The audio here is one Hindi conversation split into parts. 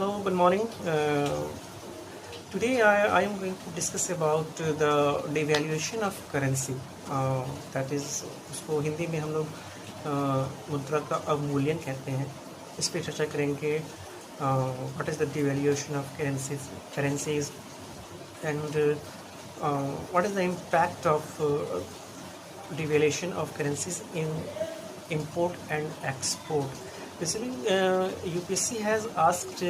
Hello, good morning. Today I am going to discuss about the devaluation of currency. That is उसको हिंदी में हम लोग मुद्रा का अवमूल्यन कहते हैं. इस पे चर्चा करेंगे. What is the devaluation of currencies and what is the impact of devaluation of currencies in import and export. Basically, UPSC has asked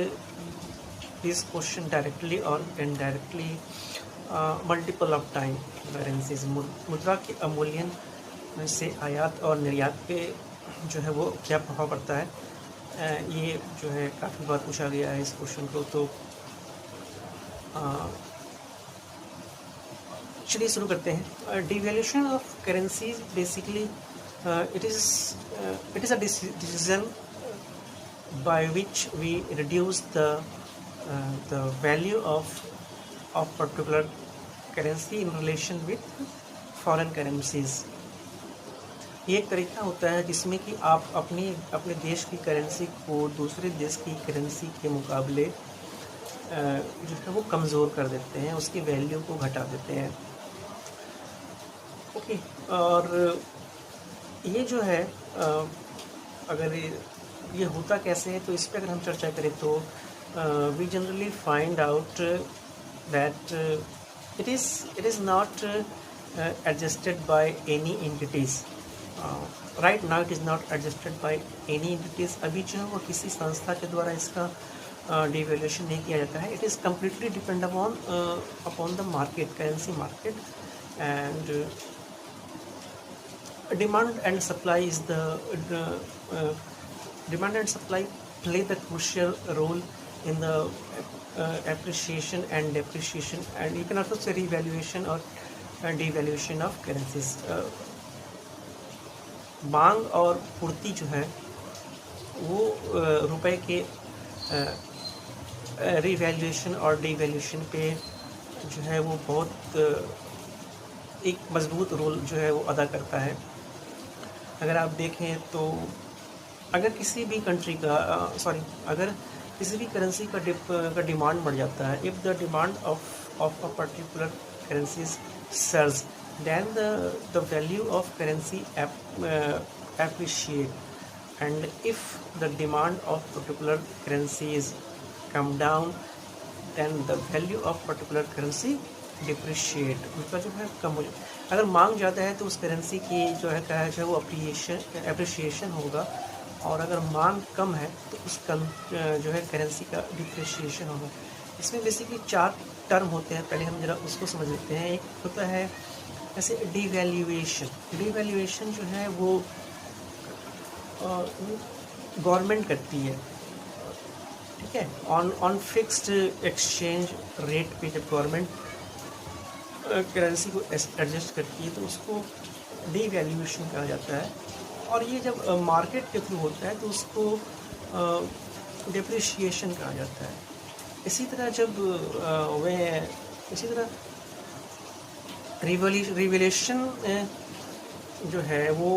this question directly or indirectly multiple of time. Currencies मुद्रा के अवमूल्यन से आयात और निर्यात पे जो है वो क्या प्रभाव पड़ता है, ये जो है काफ़ी बार पूछा गया है इस क्वेश्चन को. तो चलिए शुरू करते हैं. Devaluation of currencies basically it is a decision by which we reduce the value of particular currency in relation with foreign currencies. ये एक तरीका होता है जिसमें कि आप अपने देश की करेंसी को दूसरे देश की करेंसी के मुकाबले जो है वो कमज़ोर कर देते हैं, उसकी वैल्यू को घटा देते हैं. ओके, और ये जो है अगर ये होता कैसे है, तो इस पर अगर हम चर्चा करें तो we generally find out that it is not adjusted by any entities. Right now it is not adjusted by any entities. अभी जो है वो किसी संस्था के द्वारा इसका डिवैल्यूएशन नहीं किया जाता है. It is completely depend upon the market, currency market, and demand and supply play the crucial role in the appreciation and depreciation, and you can also say revaluation or devaluation of currencies. मांग और पूर्ति जो है वो रुपए के रिवैल्यूएशन और डिवैल्यूएशन पे जो है वो बहुत एक मजबूत रोल जो है वो अदा करता है. अगर आप देखें तो अगर किसी भी कंट्री का अगर किसी भी करेंसी का डिमांड बढ़ जाता है, if the demand of a particular currency surge, then the value of currency appreciate, and if the demand of particular currencies come down, then the value of particular currency depreciate, उसका जो है कम हो जाए. अगर मांग ज़्यादा है तो उस करेंसी की जो है क्या है वो अप्रिशिएशन होगा, और अगर मांग कम है तो उस जो है करेंसी का डिप्रिशिएशन होगा. इसमें बेसिकली 4 टर्म होते हैं. पहले हम जरा उसको समझ लेते हैं. एक होता है जैसे डिवैल्यूएशन. डिवैल्यूएशन जो है वो गवर्नमेंट करती है, ठीक है. ऑन फिक्स्ड एक्सचेंज रेट पे जब गवर्नमेंट करेंसी को एडजस्ट करती है तो उसको डिवैल्यूएशन कहा जाता है. और ये जब मार्केट के थ्रू होता है तो उसको डिप्रिशिएशन कहा जाता है. इसी तरह रिवैल्यूएशन जो है वो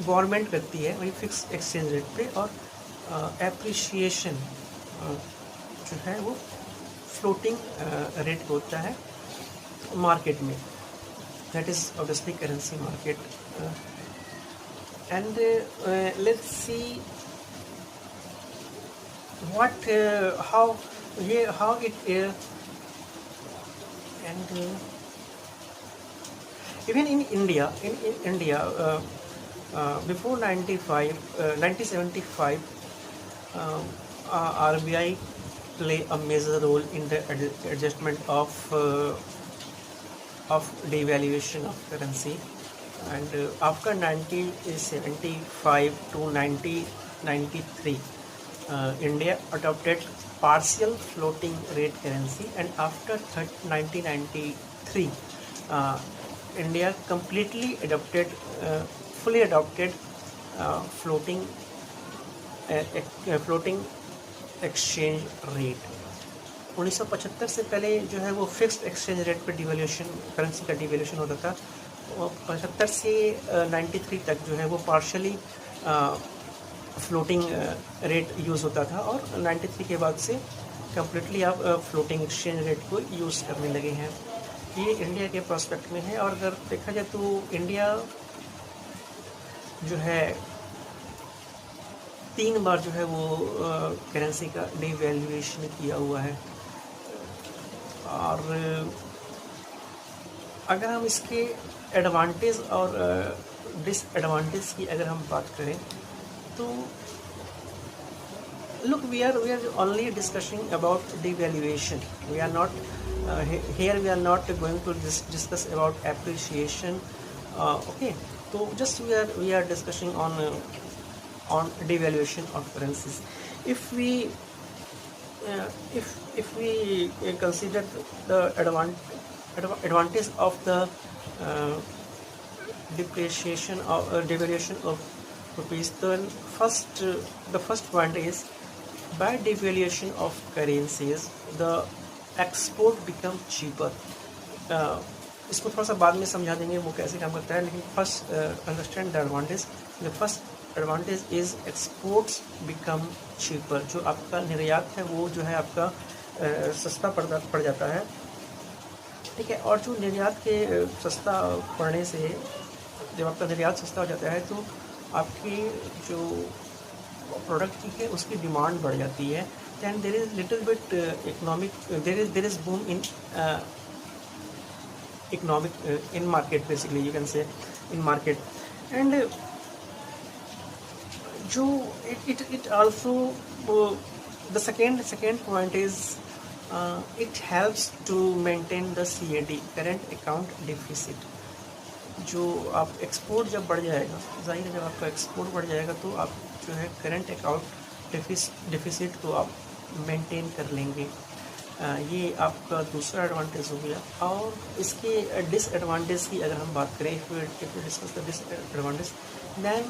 गवर्नमेंट करती है वही फिक्स एक्सचेंज रेट पे, और एप्रिशिएशन जो है वो फ्लोटिंग रेट होता है मार्केट में. That is obviously currency market. And let's see what how it and even in India before 1975 RBI play a major role in the adjustment of devaluation of currency, and after 1975 to 1993 India adopted partial floating rate currency, and after 1993 India completely fully adopted floating exchange rate. 1975 से पहले जो है वो फिक्स्ड एक्सचेंज रेट पर डिवैल्यूएशन, करेंसी का डिवैल्यूएशन होता था. 75 से 93 तक जो है वो पार्शली फ्लोटिंग रेट यूज़ होता था, और 93 के बाद से कम्प्लीटली आप फ्लोटिंग एक्सचेंज रेट को यूज़ करने लगे हैं। ये इंडिया के प्रोस्पेक्ट में है। और अगर देखा जाए तो इंडिया जो है 3 बार जो है वो करेंसी का डिवैल्यूएशन किया हुआ है। और अगर हम इसके एडवांटेज और डिसएडवांटेज की अगर हम बात करें तो look, we are only discussing about devaluation. We are not here we are not going to discuss about appreciation. Okay, so just we are discussing on devaluation of currencies. If we if we consider the advantage of the depreciation or devaluation of rupees, then the first point is, by devaluation of currencies the export become cheaper. इसको थोड़ा सा बाद में समझा देंगे वो कैसे काम करता है, लेकिन first understand the advantage. The first advantage is exports become cheaper. जो आपका निर्यात है वो जो है आपका सस्ता पड़ जाता है, ठीक है। और जो निर्यात के सस्ता पड़ने से, जब आपका निर्यात सस्ता हो जाता है तो आपकी जो प्रोडक्ट की है उसकी डिमांड बढ़ जाती है। Then there is little bit economic, there is boom in economic in market, basically you can say in market. And जो it also the second point is it helps to maintain the CAD, current account deficit. जो आप एक्सपोर्ट जब बढ़ जाएगा, जाहिर है जब आपका एक्सपोर्ट बढ़ जाएगा तो आप जो है करंट अकाउंट डिफिसिट को आप मेंटेन कर लेंगे। ये आपका दूसरा एडवांटेज हो गया। और इसके डिसएडवांटेज की अगर हम बात करें, if we discuss the disadvantage, then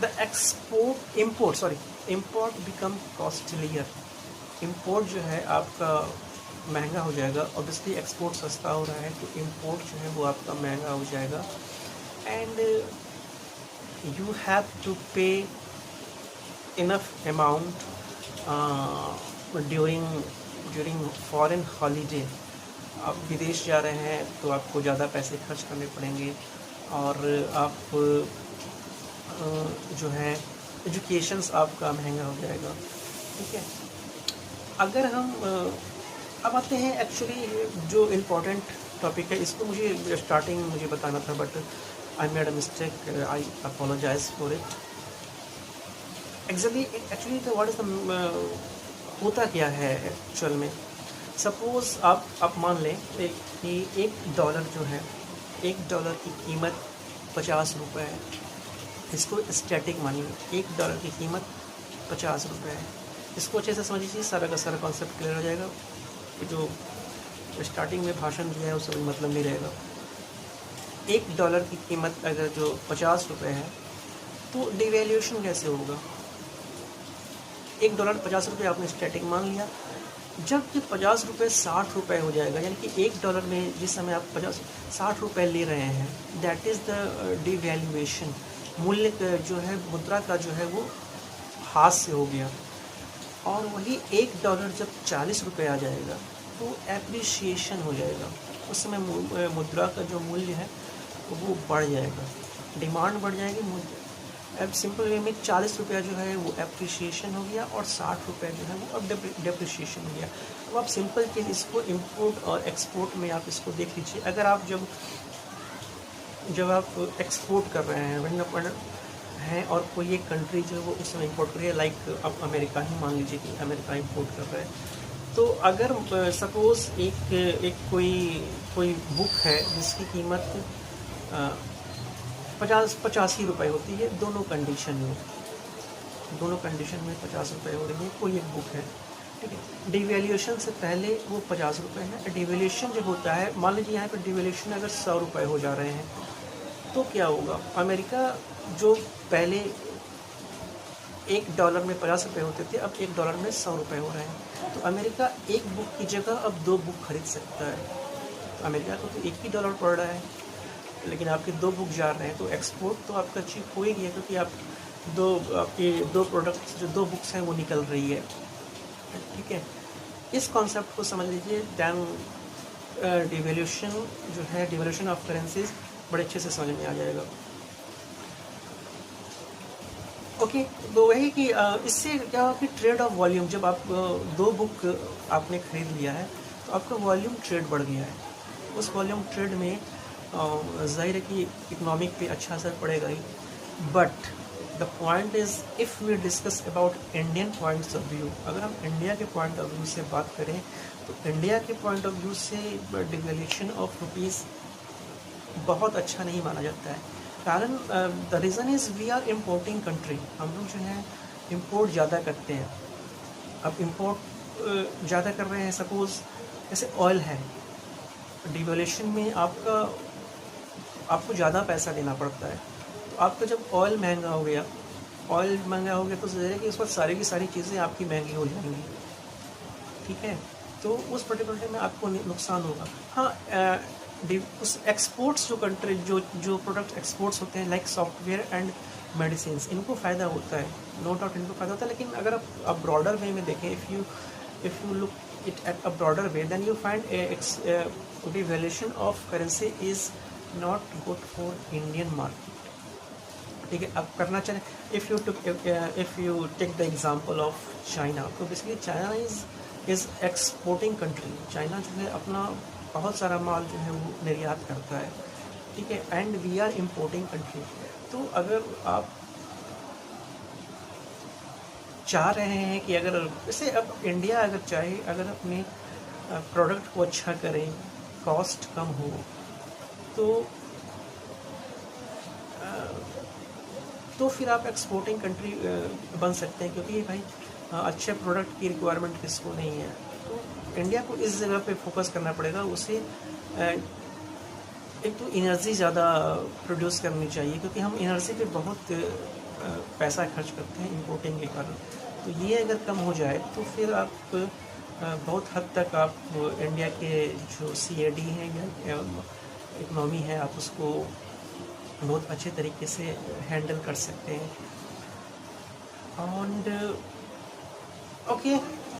the import become costlier. Import जो है आपका महंगा हो जाएगा। ऑब्वियसली एक्सपोर्ट सस्ता हो रहा है तो इम्पोर्ट जो है वो आपका महंगा हो जाएगा। एंड यू हैव टू पे enough amount during foreign holiday. आप विदेश जा रहे हैं तो आपको ज़्यादा पैसे खर्च करने पड़ेंगे, और आप जो है एजुकेशंस आपका महंगा हो जाएगा, ठीक है। अगर हम अब आते हैं एक्चुअली जो इम्पोर्टेंट टॉपिक है, इसको मुझे स्टार्टिंग मुझे बताना था but I made a mistake, I apologise for it. Actually तो व्हाट इज द होता क्या है एक्चुअल में। सपोज आप मान लें कि $1 जो है, $1 की कीमत 50 रुपये है। इसको स्टैटिक मानिए, $1 की कीमत 50 रुपये है। इसको अच्छे से समझिए, सारा का सारा कॉन्सेप्ट क्लियर हो जाएगा। जो स्टार्टिंग में भाषण दिया है उससे मतलब नहीं रहेगा। $1 की कीमत अगर जो 50 रुपये है तो डिवैल्यूएशन कैसे होगा। $1 50 रुपये आपने स्टैटिक मान लिया। जब ये 50 रुपये 60 रुपये हो जाएगा, यानी कि $1 में जिस समय आप 60 रुपये ले रहे हैं, दैट इज़ द डिवैल्यूएशन। मूल्य जो है मुद्रा का जो है वो हाथ से हो गया। और वही $1 जब 40 रुपये आ जाएगा तो एप्रिसिएशन हो जाएगा। उस समय मुद्रा का जो मूल्य है वो बढ़ जाएगा, डिमांड बढ़ जाएगी। अब सिंपल वे में 40 रुपया जो है वो एप्रिसिएशन हो गया और 60 रुपये जो है वो अब डेप्रिसिएशन हो गया। अब आप सिंपल चीज़ इसको इंपोर्ट और एक्सपोर्ट में आप इसको देख लीजिए। अगर आप जब आप एक्सपोर्ट कर रहे हैं विभिन्न हैं और कोई एक कंट्री जो है वो उस समय इंपोर्ट कर रही है, लाइक आप अमेरिका ही मान लीजिए कि अमेरिका इंपोर्ट कर रहा है, तो अगर सपोज़ एक कोई बुक है जिसकी कीमत 85 रुपये होती है, दोनों कंडीशन में 50 रुपये हो रही है, कोई एक बुक है, ठीक है। डिवैल्यूएशन से पहले वो 50 रुपये है। डिवैल्यूएशन जब होता है, मान लीजिए यहाँ पर डिवैल्यूएशन अगर 100 रुपये हो जा रहे हैं तो क्या होगा। अमेरिका जो पहले $1 में 50 रुपये होते थे, अब $1 में 100 रुपये हो रहे हैं। तो अमेरिका एक बुक की जगह अब 2 बुक खरीद सकता है। अमेरिका को तो $1 पड़ रहा है, लेकिन आपके 2 बुक जा रहे हैं, तो एक्सपोर्ट तो आपका चीप हो ही गया, क्योंकि आप दो आपकी दो प्रोडक्ट्स जो दो बुक्स हैं वो निकल रही है, ठीक है। इस कॉन्सेप्ट को समझ लीजिए, दैन डिवैल्यूशन जो है, डिवैल्यूशन ऑफ करेंसीज बड़े अच्छे से समझ में आ जाएगा। ओके, तो वही कि इससे क्या हो कि ट्रेड ऑफ वॉल्यूम, जब आप दो बुक आपने खरीद लिया है तो आपका वॉल्यूम ट्रेड बढ़ गया है। उस वॉल्यूम ट्रेड में जाहिर है कि इकोनॉमिक पे अच्छा असर पड़ेगा ही, but the point is if we discuss about Indian points of view, अगर हम इंडिया के पॉइंट ऑफ व्यू से बात करें तो इंडिया के पॉइंट ऑफ व्यू से डिवैल्यूएशन ऑफ रुपीज़ बहुत अच्छा नहीं माना जाता है। कारण the reason is we are importing country, हम लोग जो है इम्पोर्ट ज़्यादा करते हैं। अब इम्पोर्ट ज़्यादा कर रहे हैं, सपोज़ जैसे ऑयल है, डिवैल्यूएशन में आपको ज़्यादा पैसा देना पड़ता है। तो आपका जब ऑयल महंगा हो गया तो ज़ाहिर है कि उस वक्त सारी की सारी चीज़ें आपकी महंगी हो जाएंगी, ठीक है। तो उस पर्टिकुलर टाइम में आपको नुकसान होगा। हाँ, उस एक्सपोर्ट्स जो कंट्री जो प्रोडक्ट एक्सपोर्ट्स होते हैं लाइक सॉफ्टवेयर एंड मेडिसिन, इनको फ़ायदा होता है, नो डाउट इनको फ़ायदा होता है। लेकिन अगर आप ब्रॉडर वे में देखें, if you look it at a broader way, then you find devaluation of currency is not good for Indian market, ठीक है। अब करना चाहिए, if you take the example of China, तो basically China is exporting country. China जो है अपना बहुत सारा माल जो है वो निर्यात करता है, ठीक है, and we are importing country. तो अगर आप चाह रहे हैं कि अगर जैसे अब इंडिया अगर चाहे, अगर अपने प्रोडक्ट को अच्छा करें, कॉस्ट कम हो, तो फिर आप एक्सपोर्टिंग कंट्री बन सकते हैं, क्योंकि भाई अच्छे प्रोडक्ट की रिक्वायरमेंट किसको नहीं है। तो इंडिया को इस जगह पे फोकस करना पड़ेगा। उसे एक तो एनर्जी ज़्यादा प्रोड्यूस करनी चाहिए, क्योंकि हम एनर्जी पे बहुत पैसा खर्च करते हैं इम्पोर्टिंग के कारण। तो ये अगर कम हो जाए तो फिर आप बहुत हद तक आप इंडिया के जो CAD हैं या इकनॉमी है, आप उसको बहुत अच्छे तरीके से हैंडल कर सकते हैं। And okay,